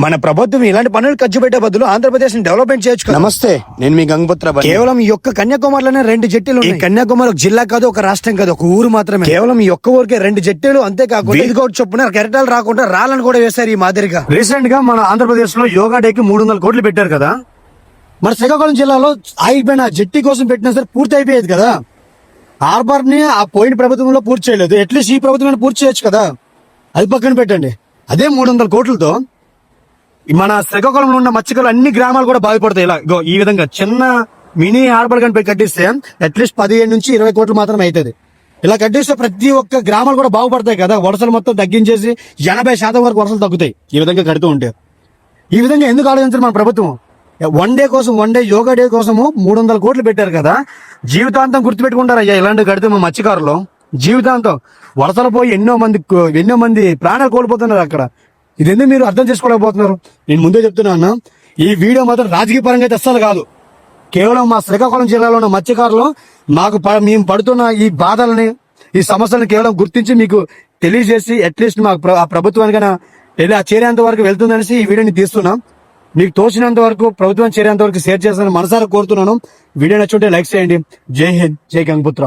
మన ప్రభుత్వం ఇలాంటి పనులు ఖర్చు పెట్టే బదులు ఆంధ్రప్రదేశ్ ని డెవలప్మెంట్ చేయొచ్చు. నమస్తే, నేను మీ గంగపుత్ర. కేవలం ఈ యొక్క కన్యాకుమారిలోనే 2 జట్టీలు. ఈ కన్యాకుమారి ఒక జిల్లా కాదు, ఒక రాష్ట్రం కాదు, ఒక ఊరు మాత్రమే. కేవలం ఈ ఒక్క ఊరికే 2 జట్టీలు. అంతేకాకుండా ఇది కూడా చొప్పున కెరటాలు రాకుండా రాళ్ళని కూడా వేశారు ఈ మాదిరిగా. రీసెంట్ గా మన ఆంధ్రప్రదేశ్ లో యోగా డేకి 300 కోట్లు పెట్టారు కదా. మన శ్రీకాకుళం జిల్లాలో ఆగిపోయిన జట్టి కోసం పెట్టినా సరే పూర్తి అయిపోయేది కదా. హార్బర్ ని ఆ పోయిన ప్రభుత్వంలో పూర్తి చేయలేదు, అట్లీస్ట్ ఈ ప్రభుత్వం పూర్తి చేయొచ్చు కదా. అది పక్కన పెట్టండి. అదే 300 కోట్లతో మన శ్రీకాకుళంలో ఉన్న మత్స్యకారులు అన్ని గ్రామాలు కూడా బాగుపడతాయి. ఇలా ఈ విధంగా చిన్న మినీ హార్బర్ కనిపి కట్టిస్తే అట్లీస్ట్ 15 నుంచి 20 కోట్లు మాత్రమే అవుతుంది. ఇలా కట్టిస్తే ప్రతి ఒక్క గ్రామాలు కూడా బాగుపడతాయి కదా. వలసలు మొత్తం తగ్గించేసి 80% వరకు వలసలు తగ్గుతాయి ఈ విధంగా కడుతూ ఉంటే. ఈ విధంగా ఎందుకు ఆలోచించారు మన ప్రభుత్వం? వన్ డే యోగా డే కోసము 300 కోట్లు పెట్టారు కదా. జీవితాంతం గుర్తుపెట్టుకుంటారు అయ్యా ఇలాంటివి కడితే మా మత్స్యకారులు. జీవితాంతం వలసలు పోయి ఎన్నో మంది ప్రాణాలు కోల్పోతున్నారు అక్కడ. ఇది ఎందుకు మీరు అర్థం చేసుకోలేకపోతున్నారు? నేను ముందే చెప్తున్నాను, ఈ వీడియో మాత్రం రాజకీయ పరంగా అయితే అస్సలు కాదు. కేవలం మా శ్రీకాకుళం జిల్లాలో ఉన్న మత్స్యకారులు మేము పడుతున్న ఈ బాధల్ని, ఈ సమస్యలను కేవలం గుర్తించి మీకు తెలియజేసి అట్లీస్ట్ మాకు ఆ ప్రభుత్వానికైనా ఇలా చేరేంత వరకు వెళ్తుందనేసి ఈ వీడియోని తీస్తున్నాం. మీకు తోచినంత వరకు ప్రభుత్వం చేరేంత వరకు షేర్ చేస్తానని మనసారా కోరుతున్నాను. వీడియో నచ్చుంటే లైక్ చేయండి. జై హింద్, జై గంగపుత్ర.